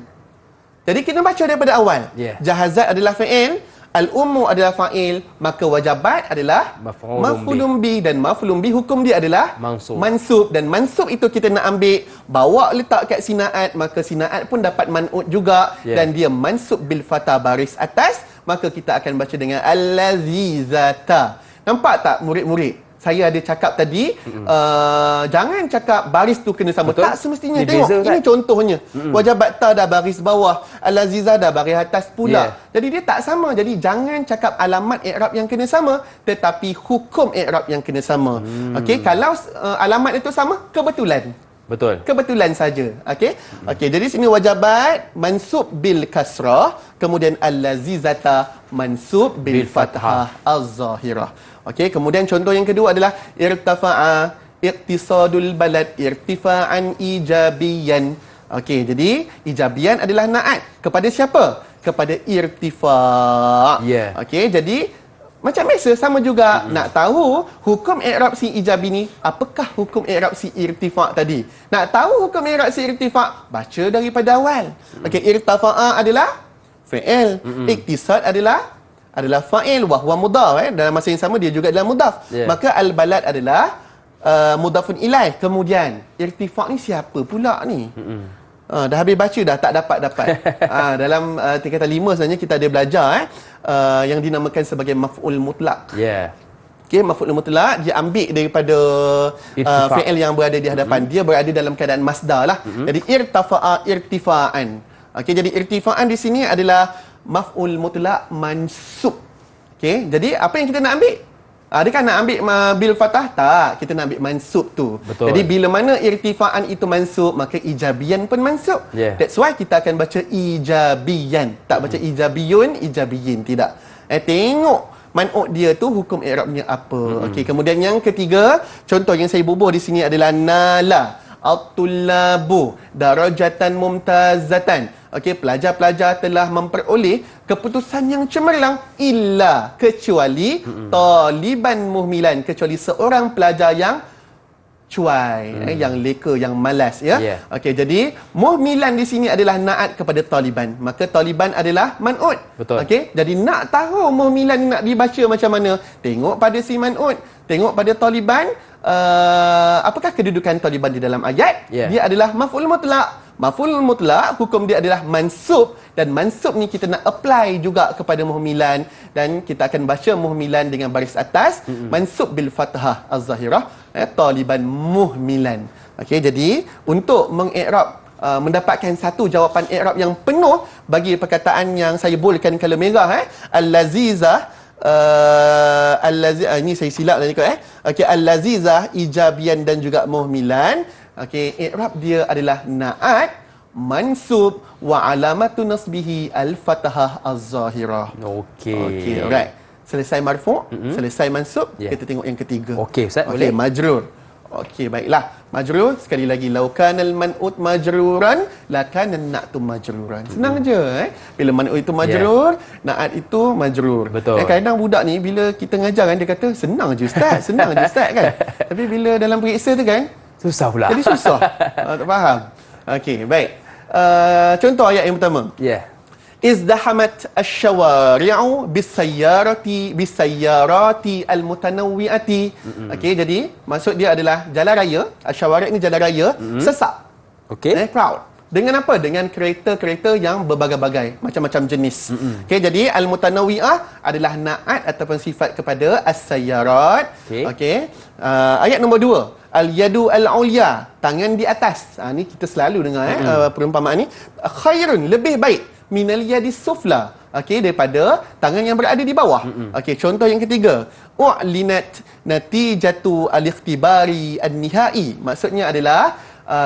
Jadi kita baca daripada awal. Jahazat adalah fa'il, al-ummu adalah fa'il, maka wajabat adalah maf'ulun bi, dan maf'ulun bi hukum dia adalah mansub. Dan mansub itu kita nak ambil, bawa letak kat sinaat, maka sinaat pun dapat man'ut juga, dan dia mansub bil fatah baris atas, maka kita akan baca dengan al-lazizata. Nampak tak murid-murid? Saya ada cakap tadi, jangan cakap baris tu kena sama. Betul. Tak semestinya. Dia tengok, beza, ini contohnya. Wajabat ta dah baris bawah, al-lazizah dah baris atas pula. Jadi dia tak sama. Jadi jangan cakap alamat i'rab yang kena sama, tetapi hukum i'rab yang kena sama. Okey, kalau alamat itu sama, kebetulan. Betul. Kebetulan saja. Okey. Okey, jadi sini wajabat mansub bil kasrah, kemudian al-lazizata mansub bil fathah az-zahirah. Okey, kemudian contoh yang kedua adalah irtafa'a iqtisadul balad irtifa'an ijabiyan. Okey, jadi ijabiyan adalah na'at kepada siapa? Kepada irtifa'. Okey, jadi macam biasa sama juga. Nak tahu hukum i'rab si ijabi ni, apakah hukum i'rab si irtifa' tadi? Nak tahu hukum i'rab si irtifa', baca daripada awal. Okey, irtafa'a adalah fi'il, iqtisad adalah fa'il, wahwa mudhaf. Dalam masa yang sama dia juga adalah mudhaf. Maka al-balad adalah mudhafun ilaih. Kemudian irtifa' ni siapa pula ni? Dah habis baca dah, tak dapat. Dalam tingkatan 5 sebenarnya kita ada belajar yang dinamakan sebagai maf'ul mutlak. Okey, maf'ul mutlak dia ambil daripada fi'il yang berada di hadapan. Dia berada dalam keadaan masdar lah. Jadi irtafa'a irtifa'an. Okey, jadi irtifa'an di sini adalah maf'ul mutlak mansub. Okey, jadi apa yang kita nak ambil? Adakah nak ambil bil fatah? Tak, kita nak ambil mansub tu. Betul. Jadi bila mana irtifa'an itu mansub, maka ijabiyan pun mansub. That's why kita akan baca ijabiyan. Tak baca ijabiyun, ijabiyin, tidak. Tengok man'ut dia tu hukum i'rabnya apa. Okey, kemudian yang ketiga, contoh yang saya bubuh di sini adalah nala at-tullabu darajatan mumtazatan. Okey, pelajar-pelajar telah memperoleh keputusan yang cemerlang illa, kecuali taliban muhmilan, kecuali seorang pelajar yang cuai, yang leka, yang malas, ya. Okey, jadi muhmilan di sini adalah naat kepada taliban, maka taliban adalah man'ut. Okey, jadi nak tahu muhmilan nak dibaca macam mana, tengok pada si man'ut, tengok pada taliban. Apakah kedudukan taliban di dalam ayat? Dia adalah maf'ul mutlak. Maf'ul mutlak hukum dia adalah mansub, dan mansub ni kita nak apply juga kepada muhmilan, dan kita akan baca muhmilan dengan baris atas, mansub bil fathah az-zahirah, taliban muhmilan. Okey, jadi untuk mengi'rab mendapatkan satu jawapan i'rab yang penuh bagi perkataan yang saya bolehkan kalau merah, al-lazizah, ini saya silap tadi kot. Okey, al-lazizah, ijabiyan dan juga muhmilan. Okey, i'rab dia adalah na'at, mansub, wa alamatu nasbihi al-fathah az-zahirah. Okey, alright. Selesai marfu', selesai mansub, kita tengok yang ketiga. Okey, Ustaz, boleh. Majrur. Okey, baiklah. Majrur, sekali lagi, lau kanal man'ut majruran lakana na'tu majruran. Senang je. Bila man'ut itu majrur, na'at itu majrur. Betul. Kadang budak ni bila kita ngajar kan, dia kata senang je Ustaz, senang je Ustaz kan. Tapi bila dalam periksa tu kan, susah pula. jadi susah. Tak faham. Okey, baik. Contoh ayat yang pertama. Izdahamat asyawari'u bisayyarati almutanawwi'ati. Okey, jadi maksud dia adalah jalan raya. Asyawari' ni jalan raya sesak. Okey. Crowd. Dengan apa? Dengan kereta-kereta yang berbagai-bagai, macam-macam jenis. Okey, jadi al-mutanawwi'ah adalah na'at ataupun sifat kepada as-sayyarat. Okey. Ayat nombor 2. Al-yadu al-ulya, tangan di atas. Ni kita selalu dengar perumpamaan ni. Khairun, lebih baik minal yadi sufla, okey, daripada tangan yang berada di bawah. Okey, contoh yang ketiga, u'linat natijatu al-ikhtibari an-nihai, maksudnya adalah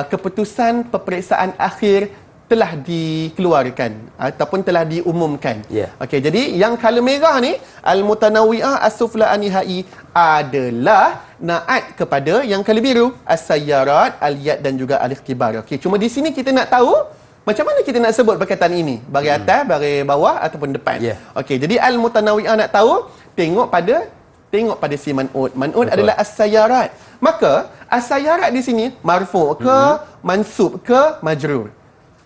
keputusan peperiksaan akhir telah dikeluarkan ataupun telah diumumkan. Ya. Okey, jadi yang color merah ni al-mutanawwi'ah as-sufla an-nihai adalah naat kepada yang color biru as-sayyarat, al-yad dan juga al-ikhtibar. Okey, cuma di sini kita nak tahu macam mana kita nak sebut perkataan ini? Bari atas, bari bawah ataupun depan. Ya. Okey, jadi al-mutanawwi'ah nak tahu, tengok pada si man'ud. Man'ud adalah as-sayyarat. Maka as-sayyarat di sini marfu' ke, mansub ke, majrur.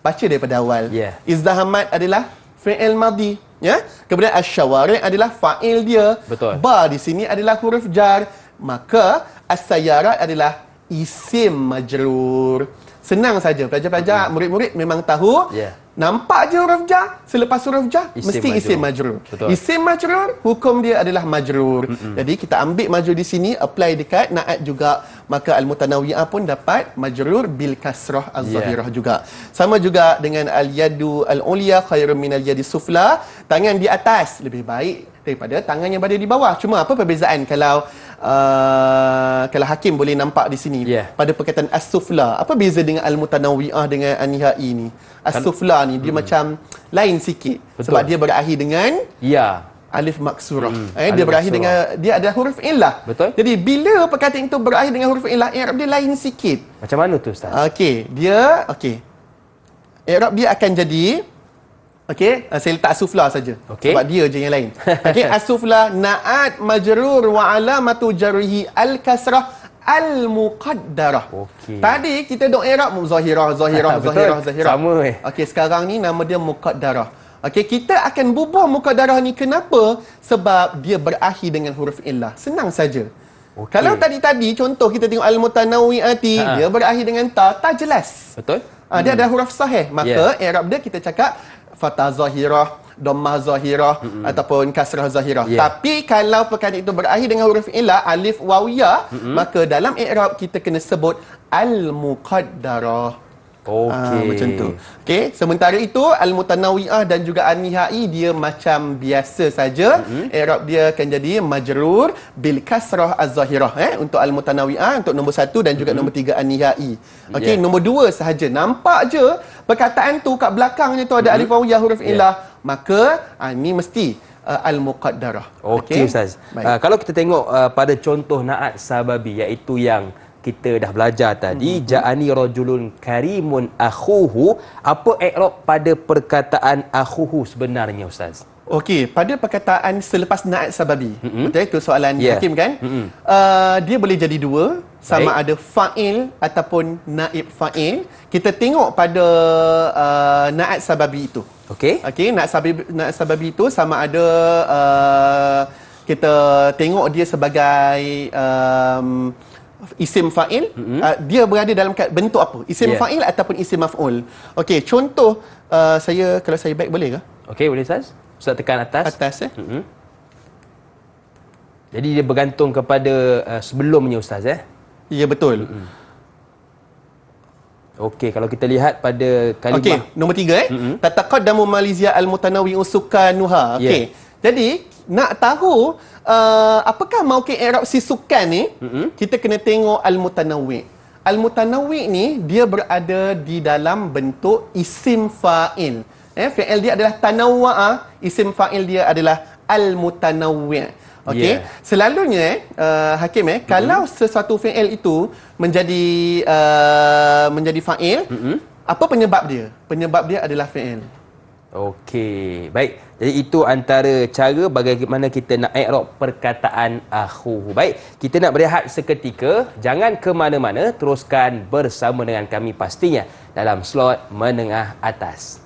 Baca daripada awal. Yeah. Izdahamat adalah fi'il madhi, ya. Kemudian asy-syawari' adalah fa'il dia. Betul. Ba di sini adalah huruf jar. Maka as-sayyarat adalah isim majrur. Senang saja. Pelajar-pelajar, murid-murid memang tahu. Yeah. Nampak je huruf jar, selepas huruf jar Isim mesti isim majrur. Betul. Isim majrur, hukum dia adalah majrur. Jadi kita ambil majrur di sini, apply dekat naat juga, maka al-mutanawwi'ah pun dapat majrur bil kasrah az-zahirah juga. Sama juga dengan al-yadu al-ulya khairun min al-yadi sufla, tangan di atas lebih baik daripada tangan yang berada di bawah. Cuma apa perbezaan kalau hakim boleh nampak di sini pada perkataan as-sufla, apa beza dengan al-mutanawwi'ah dengan an-nihai ni? As-sufla ni dia macam lain sikit. Betul. Sebab dia berakhir dengan alif maksurah. Dia Alif berakhir maksurah. dengan, dia ada huruf illah. Betul. Jadi bila perkataan itu berakhir dengan huruf illah, i'rab dia lain sikit. Macam mana tu Ustaz? Okey, i'rab dia akan jadi saya letak as-sufla saja. Sebab dia je yang lain. As-sufla naat majrur wa alamatu jarrihi al-kasrah al-muqaddarah. Tadi kita dok i'rab zahirah. Sama sekarang ni nama dia muqaddarah. Kita akan bubuh muqaddarah ni, kenapa? Sebab dia berakhir dengan huruf illah. Senang saja. Kalau tadi contoh kita tengok al-mutanawwi'ati, dia berakhir dengan ta jelas. Betul. Dia ada huruf sahih. Maka i'rab dia kita cakap fathah zahirah, dhammah zahirah ataupun kasrah zahirah. Tapi kalau perkataan itu berakhir dengan huruf illah alif waw ya, maka dalam i'rab kita kena sebut al-muqaddarah. Macam tu. Sementara itu al-mutanawwi'ah dan juga an-nihai dia macam biasa saja. I'rab dia akan jadi majrur bil kasrah az-zahirah untuk al-mutanawwi'ah, untuk nombor 1 dan juga nombor 3 an-nihai. Nombor 2 sahaja. Nampak je perkataan tu kat belakangnya tu ada alif waw ya huruf illah, maka ni mesti al-muqaddarah. Okey Ustaz. Kalau kita tengok pada contoh naat sababi, iaitu yang kita dah belajar tadi, ja'ani rajulun karimun akhuhu, apa i'rab pada perkataan akhuhu sebenarnya Ustaz? Pada perkataan selepas naat sababi. Betul, itu soalan hakim kan? Dia boleh jadi dua, sama ada fa'il ataupun naib fa'il. Kita tengok pada naat sababi itu. Naat sababi itu sama ada kita tengok dia sebagai isim fa'il, dia berada dalam bentuk apa? Isim fa'il ataupun isim maf'ul. Contoh kalau saya baik boleh ke? Boleh Ustaz. Ustaz tekan atas. Jadi dia bergantung kepada sebelumnya Ustaz Ya, betul. Kalau kita lihat pada kalimah nombor 3 tataqaddamu Malaysia al-mutanawwi'u sukanuha. Jadi nak tahu apakah mauqi' i'rab si sukan ni, kita kena tengok al-mutanawwi'. Al-mutanawwi' ni dia berada di dalam bentuk isim fa'il. Fi'il dia adalah tanawwa'a, isim fa'il dia adalah al-mutanawwi'. Selalunya hakim kalau sesuatu fi'il itu menjadi fa'il, apa penyebab dia? Penyebab dia adalah fi'il. Baik. Jadi itu antara cara bagaimana kita nak i'rab perkataan akhuhu. Baik, kita nak berehat seketika. Jangan ke mana-mana, teruskan bersama dengan kami pastinya dalam slot menengah atas.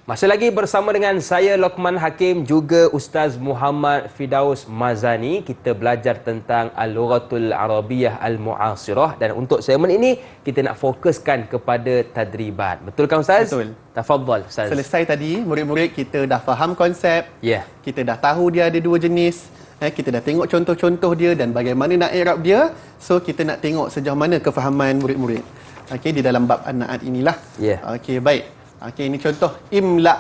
Masih lagi bersama dengan saya Lokman Hakim, juga Ustaz Muhammad Firdaus Mazani. Kita belajar tentang Al-Lughatul Arabiyyah Al-Mu'asirah, dan untuk segmen ini kita nak fokuskan kepada tadribat. Betul kan Ustaz? Betul. Tafadhal Ustaz. Selesai tadi, murid-murid kita dah faham konsep. Ya. Kita dah tahu dia ada dua jenis. Kita dah tengok contoh-contoh dia dan bagaimana nak i'rab dia. So kita nak tengok sejauh mana kefahaman murid-murid. Okey, di dalam bab an-na'at inilah. Ya. Okey, baik. Okey, ini contoh imla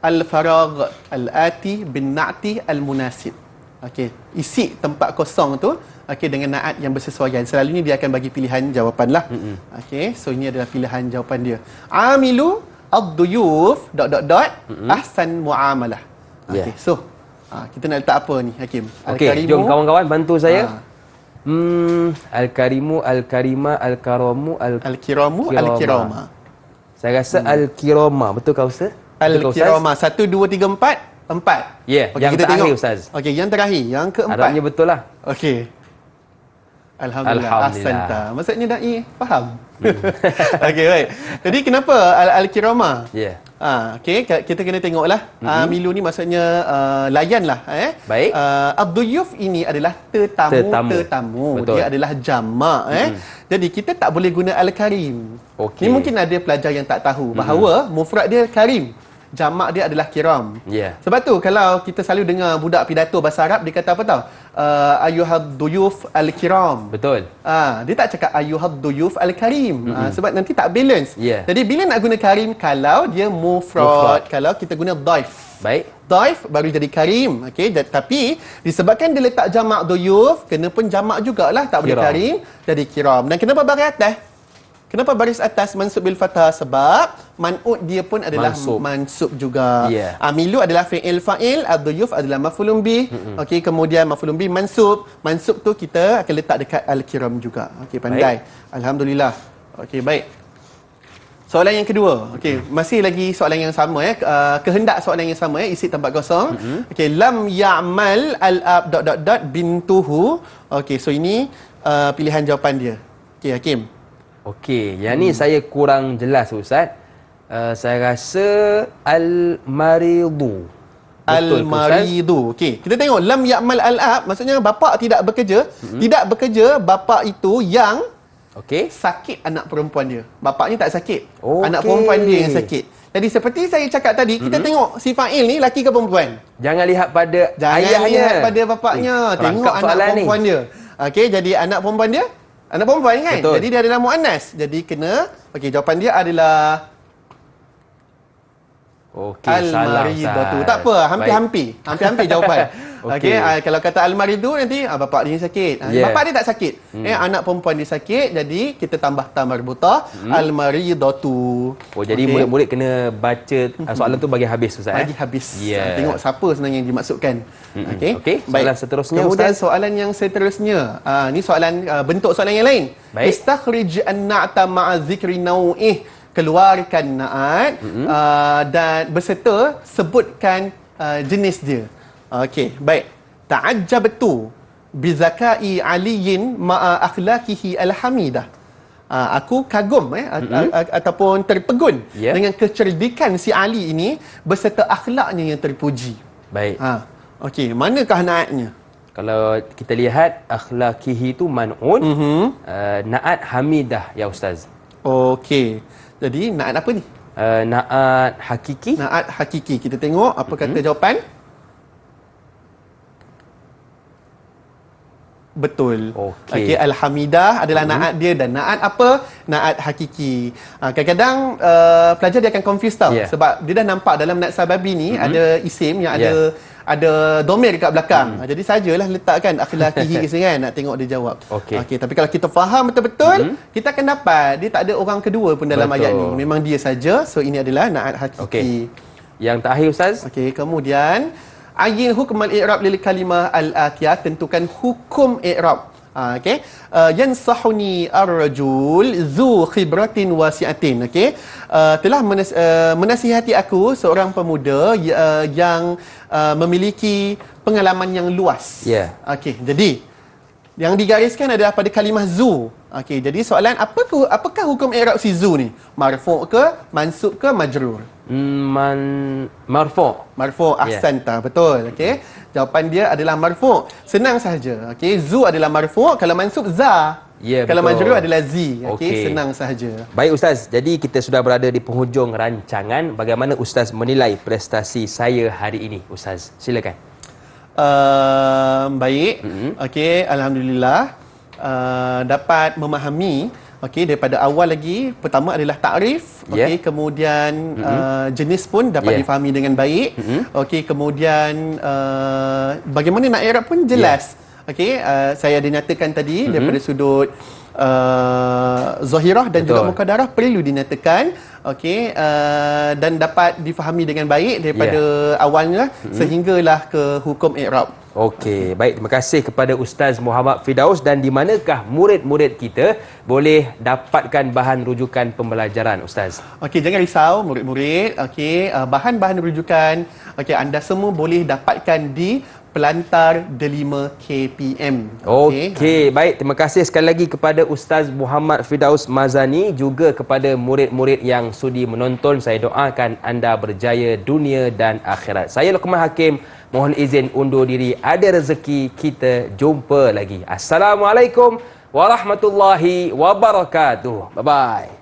al-faragh al-ati bin na'ti al-munasib. Okey, isi tempat kosong tu dengan na'at yang bersesuaian. Selalunya dia akan bagi pilihan jawapan lah. Okey, so ini adalah pilihan jawapan dia. Amilu ad-duyuf ... ahsan muamalah. Okey, so kita nak letak apa ni Hakim? Okey, jom kawan-kawan bantu saya. Al-karimu, al-karima, al-karamu, al-kiramu, al-kirama. Saya rasa al-kirama. Betul kah Ustaz? Al-kirama. 1, 2, 3, 4. 4. Ya, yang kita terakhir tengok. Ustaz. Okey, yang terakhir. Yang keempat. Harapnya betul lah. Okey. Alhamdulillah. Ahsanta. Maksudnya Dai faham. Okey, baik. Jadi kenapa al-kirama? Ya. Okey, kita kena tengoklah. Milu ni maksudnya layanlah. Baik. Ad-duyuf ini adalah tetamu. Betul. Dia adalah jamak. Jadi kita tak boleh guna al-karim. Okey. Ni mungkin ada pelajar yang tak tahu bahawa mufrad dia karim, jamak dia adalah kiram. Ya. Sebab tu kalau kita selalu dengar budak pidato bahasa Arab, dia kata apa tau? Ayyuhad duyuf al-kiram. Betul. Dia tak cakap ayyuhad duyuf al-karim. Sebab nanti tak balance. Ya. Jadi bila nak guna karim, kalau dia mufrad, kalau kita guna daif. Baik. Daif baru jadi karim. Okey, tapi disebabkan dia letak jamak duyuf, kena pun jamak jugalah, tak boleh Kiram. karim, jadi kiram. Dan kenapa baris atas? Kenapa baris atas mansub bil fathah? Sebab man'ud dia pun adalah mansub juga. Yeah. Amilu adalah fi'il fa'il, ad-duyuf adalah maf'ulun bih. Okey, kemudian maf'ulun bih mansub. Mansub tu kita akan letak dekat al-kiram juga. Okey, pandai. Alhamdulillah. Okey, baik. Soalan yang kedua. Okey, masih lagi soalan yang sama kehendak soalan yang sama isi tempat kosong. Okey, lam ya'mal al-ab ... bintuhu. Okey, so ini pilihan jawapan dia. Okey, Hakim. Okey, yang ni saya kurang jelas Ustaz. Saya rasa al-maridu. Al-maridu. Okey, kita tengok lam ya'mal al-ab maksudnya bapa tidak bekerja. Tidak bekerja bapa itu yang sakit anak perempuan dia. Bapaknya tak sakit. Anak perempuan dia yang sakit. Jadi seperti saya cakap tadi, kita tengok si fa'il ni laki ke perempuan? Jangan lihat pada ayahnya. Lihat pada bapaknya. Tengok anak perempuan dia. Okey, jadi anak perempuan dia? Anak perempuan kan? Betul. Jadi dia adalah muannas. Jadi kena, jawapan dia adalah al-maridatu. Tak apa, hampir-hampir jawapan. Okey, kalau kata al-maridu nanti bapak dia sakit. Bapak dia tak sakit. Anak perempuan dia sakit, jadi kita tambah ta marbutah al-maridatu. Jadi murid-murid kena baca soalan tu bagi habis Ustaz. Bagi habis. Tengok siapa sebenarnya yang dimaksudkan. Okey, soalan seterusnya kemudian Ustaz. soalan yang seterusnya. Ni soalan bentuk soalan yang lain. Istakhrij an-na'ta ma'a dzikri naw'ih. Keluarkan na'at dan berserta sebutkan jenis dia. Okey, baik. Ta'ajjabtu bi zakai aliyin ma'a akhlaqihi al-hamidah. Aku kagum ataupun terpegun dengan kecerdikan si Ali ini berserta akhlaknya yang terpuji. Baik. Okey, manakah na'atnya? Kalau kita lihat akhlaqihi tu man'un, na'at hamidah ya Ustaz. Okey. Jadi na'at apa ni? Na'at hakiki. Na'at hakiki. Kita tengok apa kata jawapan. Betul. Okey, al-hamidah adalah na'at dia, dan na'at apa? Na'at hakiki. Kadang-kadang pelajar dia akan confuse tau. Sebab dia dah nampak dalam na'at sababi ni ada isim yang ada domir dekat belakang. Jadi sajalah letakkan akhlaqihi kan, nak tengok dia jawab. Okey, tapi kalau kita faham betul-betul, kita akan dapat dia tak ada orang kedua pun dalam ayat ni. Memang dia saja. So ini adalah na'at hakiki. Yang terakhir Ustaz. Okey, kemudian ayin hukm al-i'rab lil kalimah al-atiyah, tentukan hukum i'rab. Okey. Yansahuni ar-rajul zu khibratin wasi'atin. Okey. Telah menasihati aku seorang pemuda yang memiliki pengalaman yang luas. Okey. Jadi Yang digariskan adalah pada kalimah zu. Okey, jadi soalan apakah hukum i'rab si zu ni? Marfu' ke, mansub ke, majrur? Marfu'. Marfu', ahsanta, betul. Okey. Jawapan dia adalah marfu'. Senang sahaja. Okey, zu adalah marfu', kalau mansub za. Ya, kalau betul. majrur adalah zi. Okey, Okey. senang sahaja. Baik Ustaz, jadi kita sudah berada di penghujung rancangan. Bagaimana Ustaz menilai prestasi saya hari ini? Ustaz, silakan. Baik. Okey, alhamdulillah dapat memahami daripada awal lagi. Pertama adalah takrif, kemudian jenis pun dapat difahami dengan baik. Okey, kemudian bagaimana nak i'rab pun jelas. Okey, saya ada nyatakan tadi daripada sudut zahirah dan juga muqaddarah perlu dinyatakan. Okey, dan dapat difahami dengan baik daripada awalnya sehinggalah ke hukum i'rab. Okey, baik, terima kasih kepada Ustaz Muhammad Firdaus. Dan di manakah murid-murid kita boleh dapatkan bahan rujukan pembelajaran Ustaz? Okey, jangan risau murid-murid. Okey, bahan-bahan rujukan anda semua boleh dapatkan di Pelantar Delima KPM. Okey, baik. Terima kasih sekali lagi kepada Ustaz Muhammad Firdaus Mazani, juga kepada murid-murid yang sudi menonton. Saya doakan anda berjaya dunia dan akhirat. Saya Luqman Hakim, mohon izin undur diri. Ada rezeki kita jumpa lagi. Assalamualaikum warahmatullahi wabarakatuh. Bye-bye.